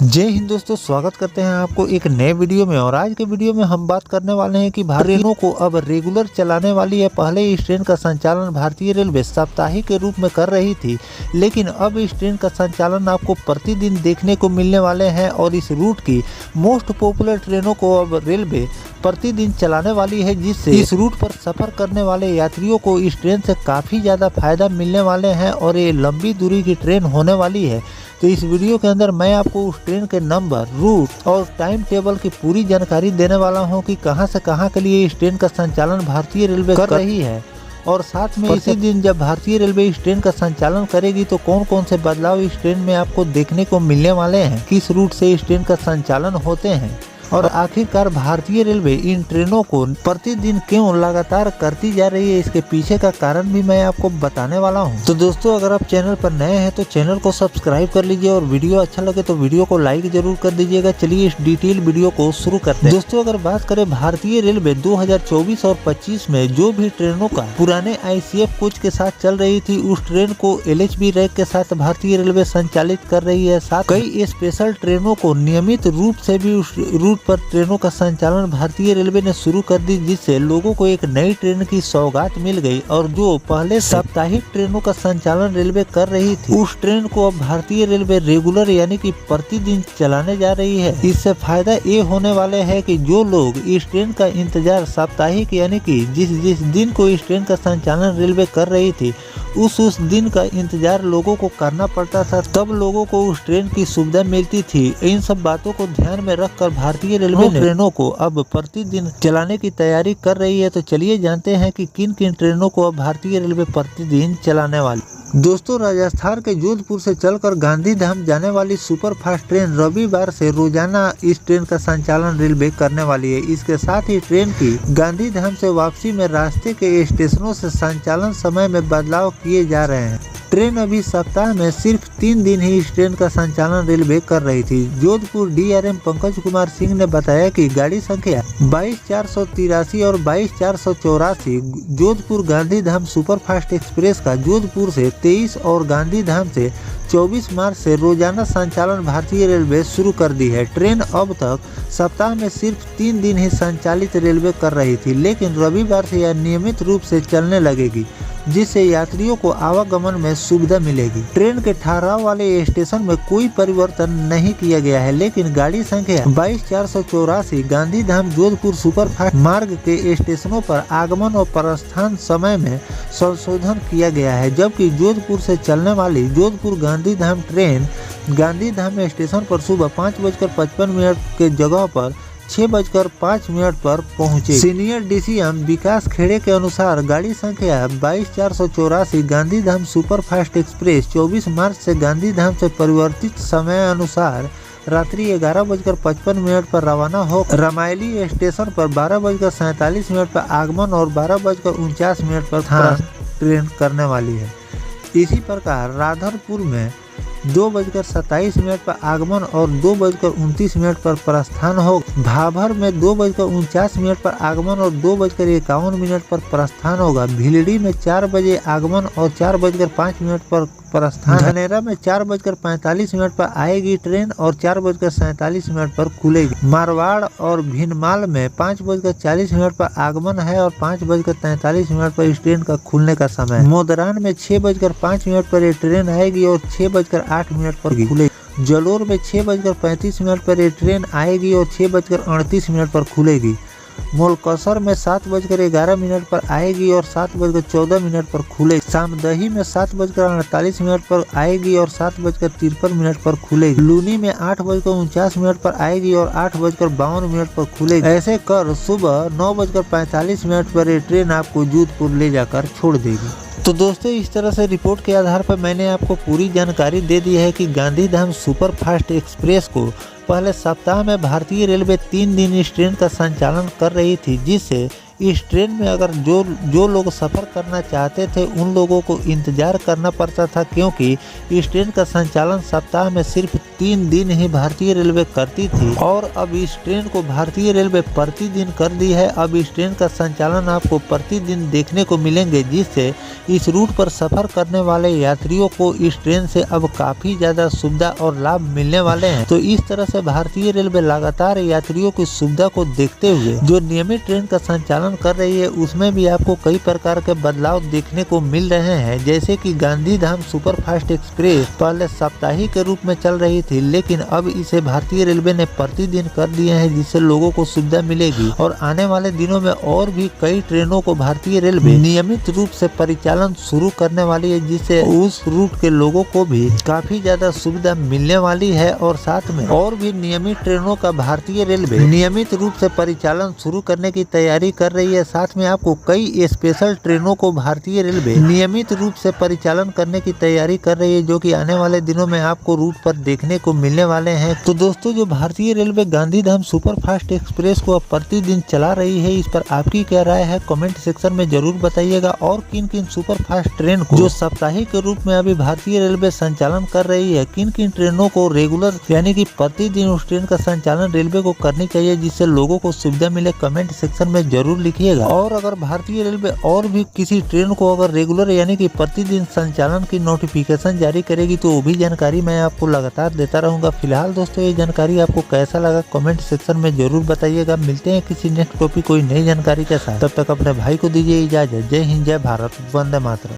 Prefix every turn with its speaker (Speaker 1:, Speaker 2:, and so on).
Speaker 1: जय हिंद दोस्तों, स्वागत करते हैं आपको एक नए वीडियो में। और आज के वीडियो में हम बात करने वाले हैं कि भारतीय ट्रेनों को अब रेगुलर चलाने वाली है। पहले इस ट्रेन का संचालन भारतीय रेलवे साप्ताहिक के रूप में कर रही थी, लेकिन अब इस ट्रेन का संचालन आपको प्रतिदिन देखने को मिलने वाले हैं। और इस रूट की मोस्ट पॉपुलर ट्रेनों को अब रेलवे प्रतिदिन चलाने वाली है, जिससे इस रूट पर सफर करने वाले यात्रियों को इस ट्रेन से काफ़ी ज़्यादा फायदा मिलने वाले हैं और ये लंबी दूरी की ट्रेन होने वाली है। तो इस वीडियो के अंदर मैं आपको उस ट्रेन के नंबर, रूट और टाइम टेबल की पूरी जानकारी देने वाला हूं कि कहां से कहां के लिए इस ट्रेन का संचालन भारतीय रेलवे कर रही है। और साथ में इसी दिन जब भारतीय रेलवे इस ट्रेन का संचालन करेगी तो कौन कौन से बदलाव इस ट्रेन में आपको देखने को मिलने वाले हैं, किस रूट से इस ट्रेन का संचालन होते हैं, और आखिरकार भारतीय रेलवे इन ट्रेनों को प्रतिदिन क्यों लगातार करती जा रही है, इसके पीछे का कारण भी मैं आपको बताने वाला हूं। तो दोस्तों, अगर आप चैनल पर नए हैं तो चैनल को सब्सक्राइब कर लीजिए और वीडियो अच्छा लगे तो वीडियो को लाइक जरूर कर दीजिएगा। चलिए इस डिटेल वीडियो को शुरू करते हैं। दोस्तों, अगर बात करें भारतीय रेलवे 2024 और 25 में जो भी ट्रेनों का पुराने ICF कोच के साथ चल रही थी, उस ट्रेन को LHB रैक के साथ भारतीय रेलवे संचालित कर रही है। साथ कई स्पेशल ट्रेनों को नियमित रूप से भी उस रूट पर ट्रेनों का संचालन भारतीय रेलवे ने शुरू कर दी, जिससे लोगों को एक नई ट्रेन की सौगात मिल गई। और जो पहले साप्ताहिक ट्रेनों का संचालन रेलवे कर रही थी, उस ट्रेन को अब भारतीय रेलवे रेगुलर यानी कि प्रतिदिन चलाने जा रही है। इससे फायदा ये होने वाले है कि जो लोग इस ट्रेन का इंतजार साप्ताहिक यानी कि जिस दिन को इस ट्रेन का संचालन रेलवे कर रही थी, उस दिन का इंतजार लोगों को करना पड़ता था, तब लोगों को उस ट्रेन की सुविधा मिलती थी। इन सब बातों को ध्यान में रखकर भारतीय रेलवे ट्रेनों को अब प्रतिदिन चलाने की तैयारी कर रही है। तो चलिए जानते हैं कि किन किन ट्रेनों को अब भारतीय रेलवे प्रतिदिन चलाने वाली। दोस्तों, राजस्थान के जोधपुर से चलकर गांधीधाम जाने वाली सुपरफास्ट ट्रेन रविवार से रोजाना इस ट्रेन का संचालन रेलवे करने वाली है। इसके साथ ही ट्रेन की गांधीधाम से वापसी में रास्ते के स्टेशनों से संचालन समय में बदलाव किए जा रहे हैं। ट्रेन अभी सप्ताह में सिर्फ 3 दिन ही इस ट्रेन का संचालन रेलवे कर रही थी। जोधपुर DRM पंकज कुमार सिंह ने बताया कि गाड़ी संख्या 22,483 और 22,484 जोधपुर गांधीधाम सुपरफास्ट एक्सप्रेस का जोधपुर से 23 और गांधीधाम से 24 मार्च से रोजाना संचालन भारतीय रेलवे शुरू कर दी है। ट्रेन अब तक सप्ताह में सिर्फ 3 दिन ही संचालित रेलवे कर रही थी, लेकिन रविवार से यह नियमित रूप से चलने लगेगी, जिससे यात्रियों को आवागमन में सुविधा मिलेगी। ट्रेन के ठहराव वाले स्टेशन में कोई परिवर्तन नहीं किया गया है, लेकिन गाड़ी संख्या 22,484 गांधीधाम जोधपुर सुपरफास्ट मार्ग के स्टेशनों पर आगमन और प्रस्थान समय में संशोधन किया गया है। जबकि जोधपुर से चलने वाली जोधपुर गांधीधाम ट्रेन गांधीधाम स्टेशन पर सुबह 5:55 के जगह पर 6:05 पर पहुंचे। सीनियर DCM विकास खेड़े के अनुसार गाड़ी संख्या 22,484 गांधीधाम सुपरफास्ट एक्सप्रेस 24 मार्च से गांधीधाम से परिवर्तित समय अनुसार रात्रि 11:55 पर रवाना हो रमायली स्टेशन पर 12:47 पर आगमन और 12:49 पर ट्रेन करने वाली है। इसी प्रकार राधरपुर में 2:27 पर आगमन और 2:29 पर प्रस्थान हो। भाभर में 2:49 पर आगमन और 2:51 पर प्रस्थान होगा। भिलडी में 4 बजे आगमन और 4:05 पर प्रस्थान। धनेरा में 4:45 पर आएगी ट्रेन और 4:47 पर खुलेगी। मारवाड़ और भिनमाल में 5:40 पर आगमन है और 5:43 पर इस ट्रेन का खुलने का समय। मोदरान में 6:05 पर ये ट्रेन आएगी और 6:08 पर खुलेगी। जलोर में 6:35 पर ये ट्रेन आएगी और 6:38 पर खुलेगी। मोलकसर में 7:11 पर आएगी और 7:14 पर खुलेगी। सामदही में 7:48 पर आएगी और 7:53 पर खुलेगी। लूनी में 8:49 पर आएगी और 8:52 पर खुलेगी। ऐसे कर सुबह 9:45 पर ये ट्रेन आपको जोधपुर ले जाकर छोड़ देगी। तो दोस्तों, इस तरह से रिपोर्ट के आधार पर मैंने आपको पूरी जानकारी दे दी है कि गांधीधाम सुपरफास्ट एक्सप्रेस को पहले सप्ताह में भारतीय रेलवे 3 दिन इस ट्रेन का संचालन कर रही थी, जिससे इस ट्रेन में अगर जो लोग सफ़र करना चाहते थे उन लोगों को इंतजार करना पड़ता था, क्योंकि इस ट्रेन का संचालन सप्ताह में सिर्फ 3 दिन ही भारतीय रेलवे करती थी। और अब इस ट्रेन को भारतीय रेलवे प्रतिदिन कर दी है। अब इस ट्रेन का संचालन आपको प्रतिदिन देखने को मिलेंगे, जिससे इस रूट पर सफ़र करने वाले यात्रियों को इस ट्रेन से अब काफ़ी ज़्यादा सुविधा और लाभ मिलने वाले हैं। तो इस तरह से भारतीय रेलवे लगातार यात्रियों की सुविधा को देखते हुए जो नियमित ट्रेन का संचालन कर रही है, उसमें भी आपको कई प्रकार के बदलाव देखने को मिल रहे हैं। जैसे कि गांधीधाम सुपरफास्ट एक्सप्रेस पहले साप्ताहिक के रूप में चल रही थी, लेकिन अब इसे भारतीय रेलवे ने प्रतिदिन कर दिए हैं, जिससे लोगों को सुविधा मिलेगी। और आने वाले दिनों में और भी कई ट्रेनों को भारतीय रेलवे नियमित रूप से परिचालन शुरू करने वाली है, जिससे उस रूट के लोगों को भी काफी ज्यादा सुविधा मिलने वाली है। और साथ में और भी नियमित ट्रेनों का भारतीय रेलवे नियमित रूप से परिचालन शुरू करने की तैयारी कर रही है। साथ में आपको कई स्पेशल ट्रेनों को भारतीय रेलवे नियमित रूप से परिचालन करने की तैयारी कर रही है, जो कि आने वाले दिनों में आपको रूट पर देखने को मिलने वाले हैं। तो दोस्तों, जो भारतीय रेलवे गांधीधाम सुपरफास्ट एक्सप्रेस को अब प्रतिदिन चला रही है, इस पर आपकी क्या राय है कमेंट सेक्शन में जरूर बताइएगा। और किन किन सुपरफास्ट ट्रेन को जो साप्ताहिक के रूप में अभी भारतीय रेलवे संचालन कर रही है, किन किन ट्रेनों को रेगुलर यानी कि प्रतिदिन उस ट्रेन का संचालन रेलवे को करनी चाहिए, जिससे लोगों को सुविधा मिले, कमेंट सेक्शन में जरूर लिखिएगा। और अगर भारतीय रेलवे और भी किसी ट्रेन को अगर रेगुलर यानी कि प्रतिदिन संचालन की नोटिफिकेशन जारी करेगी, तो वो भी जानकारी मैं आपको लगातार देता रहूंगा। फिलहाल दोस्तों, ये जानकारी आपको कैसा लगा कमेंट सेक्शन में जरूर बताइएगा। मिलते हैं किसी नेक्स्ट टॉपिक कोई नई जानकारी के साथ, तब तक अपने भाई को दीजिए इजाजत। जय हिंद, जय भारत, वंदे मातरम।